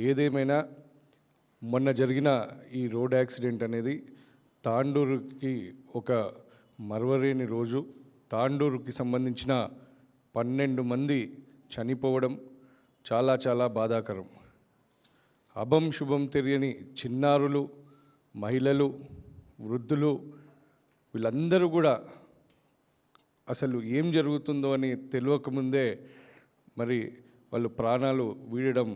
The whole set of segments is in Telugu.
ఏదేమైనా మొన్న జరిగిన ఈ రోడ్ యాక్సిడెంట్ అనేది తాండూరుకి ఒక మరవలేని రోజు. తాండూరుకి సంబంధించిన 12 మంది చనిపోవడం చాలా చాలా బాధాకరం. అభం శుభం తెలియని చిన్నారులు, మహిళలు, వృద్ధులు వీళ్ళందరూ కూడా అసలు ఏం జరుగుతుందో అని తెలియకముందే మరి వాళ్ళు ప్రాణాలు వీడడం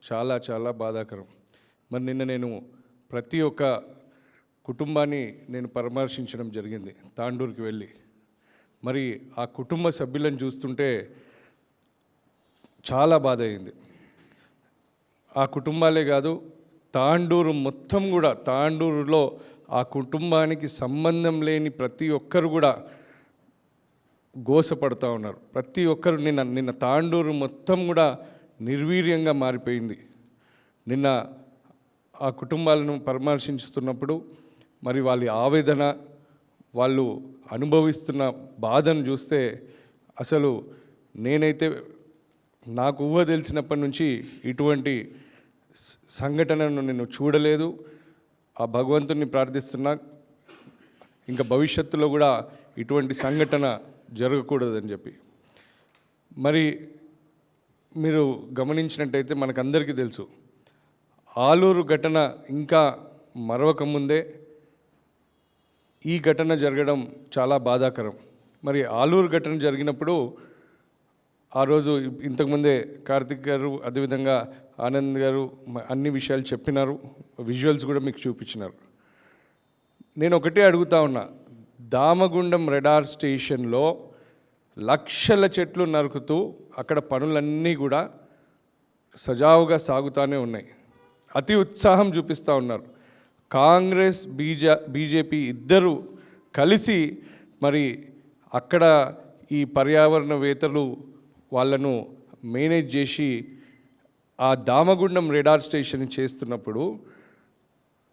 చాలా చాలా బాధాకరం. మరి నిన్న నేను ప్రతి ఒక్క కుటుంబాన్ని నేను పరామర్శించడం జరిగింది తాండూరుకి వెళ్ళి. మరి ఆ కుటుంబ సభ్యులను చూస్తుంటే చాలా బాధ అయింది. ఆ కుటుంబాలే కాదు, తాండూరు మొత్తం కూడా, తాండూరులో ఆ కుటుంబానికి సంబంధం లేని ప్రతి ఒక్కరు కూడా గోసపడుతూ ఉన్నారు. ప్రతి ఒక్కరు నిన్న తాండూరు మొత్తం కూడా నిర్వీర్యంగా మారిపోయింది. నిన్న ఆ కుటుంబాలను పరామర్శించుతున్నప్పుడు మరి వాళ్ళ ఆవేదన, వాళ్ళు అనుభవిస్తున్న బాధను చూస్తే అసలు నేనైతే నాకు ఊహ తెలిసినప్పటి నుంచి ఇటువంటి సంఘటనను నేను చూడలేదు. ఆ భగవంతుని ప్రార్థిస్తున్నా ఇంకా భవిష్యత్తులో కూడా ఇటువంటి సంఘటన జరగకూడదని చెప్పి. మరి మీరు గమనించినట్టయితే మనకందరికీ తెలుసు, ఆలూరు ఘటన ఇంకా మరవకముందే ఈ ఘటన జరగడం చాలా బాధాకరం. మరి ఆలూరు ఘటన జరిగినప్పుడు ఆ రోజు ఇంతకుముందే కార్తిక్ గారు, అదేవిధంగా ఆనంద్ గారు అన్ని విషయాలు చెప్పినారు, విజువల్స్ కూడా మీకు చూపించినారు. నేను ఒకటే అడుగుతా ఉన్నా, దామగుండం రెడార్ స్టేషన్లో లక్షల చెట్లు నరుకుతూ అక్కడ పనులన్నీ కూడా సజావుగా సాగుతూనే ఉన్నాయి. అతి ఉత్సాహం చూపిస్తూ ఉన్నారు. కాంగ్రెస్ బీజేపీ ఇద్దరు కలిసి మరి అక్కడ ఈ పర్యావరణవేత్తలు వాళ్ళను మేనేజ్ చేసి ఆ దామగుండం రెడార్ స్టేషన్ చేస్తున్నప్పుడు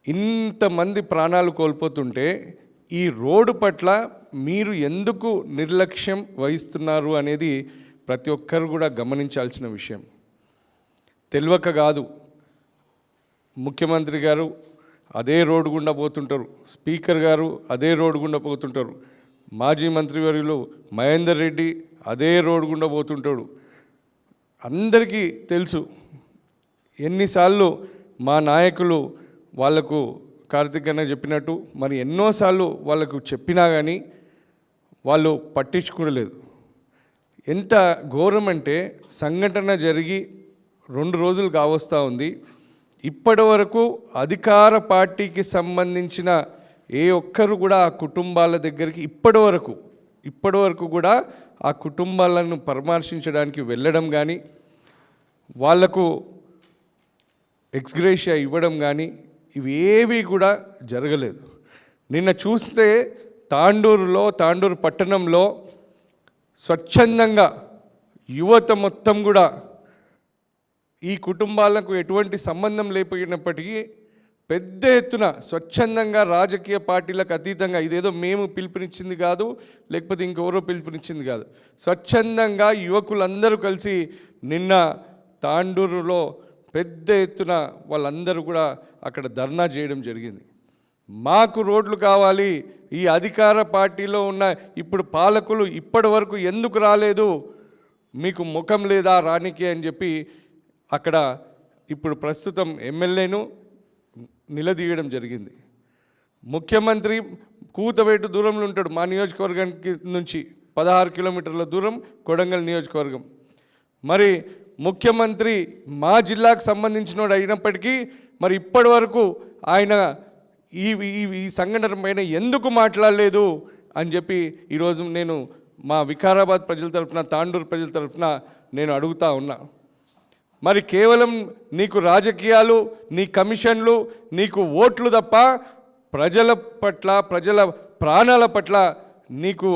ఇంతమంది ప్రాణాలు కోల్పోతుంటే ఈ రోడ్డు పట్ల మీరు ఎందుకు నిర్లక్ష్యం వహిస్తున్నారు అనేది ప్రతి ఒక్కరు కూడా గమనించాల్సిన విషయం. తెలియక కాదు, ముఖ్యమంత్రి గారు అదే రోడ్డు గుండా పోతుంటారు, స్పీకర్ గారు అదే రోడ్డు గుండా పోతుంటారు, మాజీ మంత్రివర్యులు మహేందర్ రెడ్డి అదే రోడ్డు గుండా పోతుంటాడు. అందరికీ తెలుసు ఎన్నిసార్లు మా నాయకులు వాళ్లకు కార్తిక్ అన్న చెప్పినట్టు మరి ఎన్నోసార్లు వాళ్ళకు చెప్పినా కానీ వాళ్ళు పట్టించుకోలేదు. ఎంత ఘోరం అంటే సంఘటన జరిగి 2 రోజులు కావస్తూ ఉంది, ఇప్పటి వరకు అధికార పార్టీకి సంబంధించిన ఏ ఒక్కరు కూడా ఆ కుటుంబాల దగ్గరికి ఇప్పటి వరకు కూడా ఆ కుటుంబాలను పరామర్శించడానికి వెళ్ళడం కానీ, వాళ్లకు ఎక్స్గ్రేషియా ఇవ్వడం కానీ ఇవేవి కూడా జరగలేదు. నిన్న చూస్తే తాండూరు పట్టణంలో స్వచ్ఛందంగా యువత మొత్తం కూడా ఈ కుటుంబాలకు ఎటువంటి సంబంధం లేకపోయినప్పటికీ పెద్ద ఎత్తున స్వచ్ఛందంగా రాజకీయ పార్టీలకు అతీతంగా, ఇదేదో మేము పిలుపునిచ్చింది కాదు, లేకపోతే ఇంకెవరో పిలుపునిచ్చింది కాదు, స్వచ్ఛందంగా యువకులందరూ కలిసి నిన్న తాండూరులో పెద్ద ఎత్తున వాళ్ళందరూ కూడా అక్కడ ధర్నా చేయడం జరిగింది. మాకు రోడ్లు కావాలి, ఈ అధికార పార్టీలో ఉన్న ఇప్పుడు పాలకులు ఇప్పటి వరకు ఎందుకు రాలేదు, మీకు ముఖం లేదా రానికి అని చెప్పి అక్కడ ఇప్పుడు ప్రస్తుతం ఎమ్మెల్యేను నిలదీయడం జరిగింది. ముఖ్యమంత్రి కూతవేటు దూరంలో ఉంటాడు, మా నియోజకవర్గానికి నుంచి 16 కిలోమీటర్ల దూరం కొడంగల్ నియోజకవర్గం. మరి ముఖ్యమంత్రి మా జిల్లాకు సంబంధించినోడు అయినప్పటికీ మరి ఇప్పటి వరకు ఆయన ఈ సంఘటన పైన ఎందుకు మాట్లాడలేదు అని చెప్పి ఈరోజు నేను మా వికారాబాద్ ప్రజల తరఫున, తాండూరు ప్రజల తరఫున నేను అడుగుతా ఉన్నా. మరి కేవలం నీకు రాజకీయాలు, నీ కమిషన్లు, నీకు ఓట్లు తప్ప ప్రజల పట్ల, ప్రజల ప్రాణాల పట్ల నీకు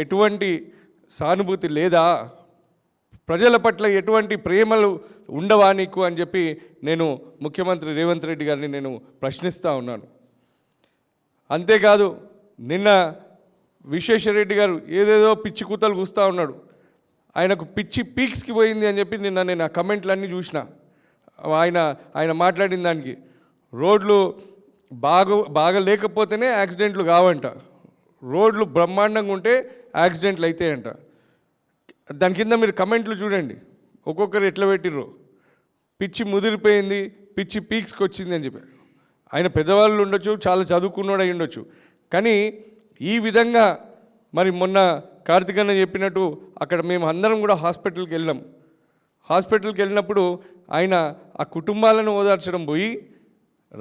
ఎటువంటి సానుభూతి లేదా, ప్రజల పట్ల ఎటువంటి ప్రేమలు ఉండవా నీకు అని చెప్పి నేను ముఖ్యమంత్రి రేవంత్ రెడ్డి గారిని నేను ప్రశ్నిస్తూ ఉన్నాను. అంతేకాదు నిన్న విశ్వేశ్వరరెడ్డి గారు ఏదేదో పిచ్చి కూతలు కూస్తూ ఉన్నాడు. ఆయనకు పిచ్చి పీక్స్కి పోయింది అని చెప్పి నిన్న నేను ఆ కమెంట్లన్నీ చూసిన. ఆయన మాట్లాడిన దానికి రోడ్లు బాగా లేకపోతేనే యాక్సిడెంట్లు కావంట, రోడ్లు బ్రహ్మాండంగా ఉంటే యాక్సిడెంట్లు అవుతాయంట. దాని కింద మీరు కమెంట్లు చూడండి, ఒక్కొక్కరు ఎట్లా పెట్టిర్రు. పిచ్చి ముదిరిపోయింది, పిచ్చి పీక్స్కి వచ్చింది అని చెప్పి. ఆయన పెద్దవాళ్ళు ఉండొచ్చు, చాలా చదువుకున్నోడు అయి ఉండొచ్చు, కానీ ఈ విధంగా మరి మొన్న కార్తిక్ చెప్పినట్టు అక్కడ మేము అందరం కూడా హాస్పిటల్కి వెళ్ళాం. హాస్పిటల్కి వెళ్ళినప్పుడు ఆయన ఆ కుటుంబాలను ఓదార్చడం పోయి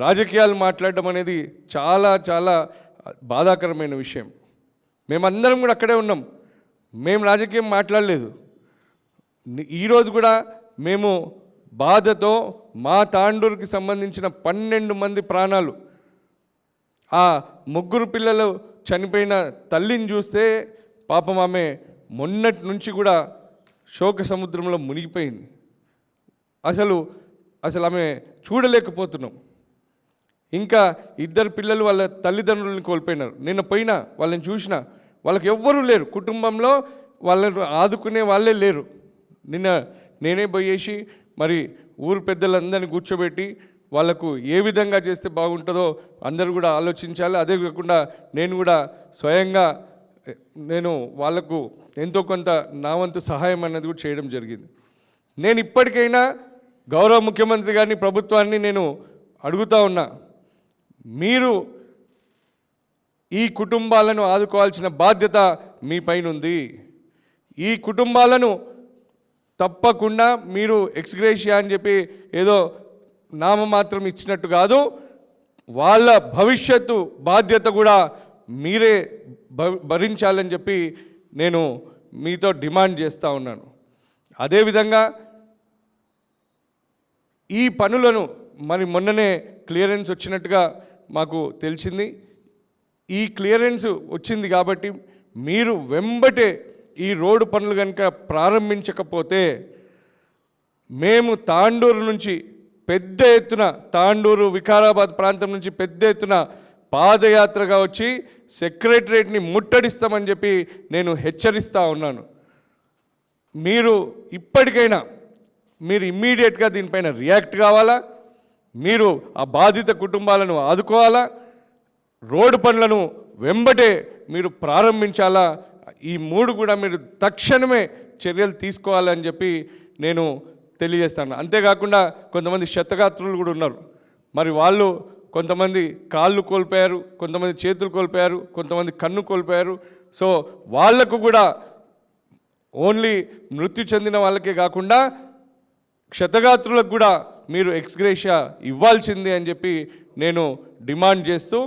రాజకీయాలు మాట్లాడడం అనేది చాలా చాలా బాధాకరమైన విషయం. మేమందరం కూడా అక్కడే ఉన్నాం, మేము రాజకీయం మాట్లాడలేదు. ఈరోజు కూడా మేము బాధతో మా తాండూరుకి సంబంధించిన 12 మంది ప్రాణాలు, ఆ 3 పిల్లలు చనిపోయిన తల్లిని చూస్తే పాపం ఆమె మొన్నటి నుంచి కూడా శోక సముద్రంలో మునిగిపోయింది. అసలు ఆమె చూడలేకపోతున్నాం. ఇంకా 2 పిల్లలు వాళ్ళ తల్లిదండ్రులను కోల్పోయినారు. నిన్న పోయినా వాళ్ళని చూసిన, వాళ్ళకి ఎవ్వరూ లేరు, కుటుంబంలో వాళ్ళని ఆదుకునే వాళ్ళే లేరు. నిన్న నేనే పోయేసి మరి ఊరు పెద్దలందరినీ కూర్చోబెట్టి వాళ్ళకు ఏ విధంగా చేస్తే బాగుంటుందో అందరూ కూడా ఆలోచించాలి. అదే కాకుండా నేను కూడా స్వయంగా వాళ్ళకు ఎంతో కొంత నా వంతు సహాయం అనేది కూడా చేయడం జరిగింది. నేను ఇప్పటికైనా గౌరవ ముఖ్యమంత్రి గారిని, ప్రభుత్వాన్ని నేను అడుగుతా ఉన్నా, మీరు ఈ కుటుంబాలను ఆదుకోవాల్సిన బాధ్యత మీ పైన ఉంది. ఈ కుటుంబాలను తప్పకుండా మీరు ఎక్స్గ్రేషియా అని చెప్పి ఏదో నామమాత్రం ఇచ్చినట్టు కాదు, వాళ్ళ భవిష్యత్తు బాధ్యత కూడా మీరే భరించాలని చెప్పి నేను మీతో డిమాండ్ చేస్తూ ఉన్నాను. అదేవిధంగా ఈ పనులను మరి మొన్ననే క్లియరెన్స్ వచ్చినట్టుగా మాకు తెలిసింది. ఈ క్లియరెన్స్ వచ్చింది కాబట్టి మీరు వెంబటే ఈ రోడ్డు పనులు కనుక ప్రారంభించకపోతే మేము తాండూరు నుంచి పెద్ద ఎత్తున, తాండూరు వికారాబాద్ ప్రాంతం నుంచి పెద్ద ఎత్తున పాదయాత్రగా వచ్చి సెక్రటరేట్ని ముట్టడిస్తామని చెప్పి నేను హెచ్చరిస్తూ ఉన్నాను. మీరు ఇప్పటికైనా మీరు ఇమ్మీడియట్గా దీనిపైన రియాక్ట్ కావాలా, మీరు ఆ బాధిత కుటుంబాలను ఆదుకోవాలా, రోడ్డు పనులను వెంబటే మీరు ప్రారంభించాలా. ఈ 3 కూడా మీరు తక్షణమే చర్యలు తీసుకోవాలని చెప్పి నేను తెలియజేస్తాను. అంతేకాకుండా కొంతమంది క్షతగాత్రులు కూడా ఉన్నారు. మరి వాళ్ళు కొంతమంది కాళ్ళు కోల్పోయారు, కొంతమంది చేతులు కోల్పోయారు, కొంతమంది కన్ను కోల్పోయారు. సో వాళ్లకు కూడా ఓన్లీ మృత్యు చెందిన వాళ్ళకే కాకుండా క్షతగాత్రులకు కూడా మీరు ఎక్స్గ్రేషియా ఇవ్వాల్సిందే అని చెప్పి నేను డిమాండ్ చేస్తూ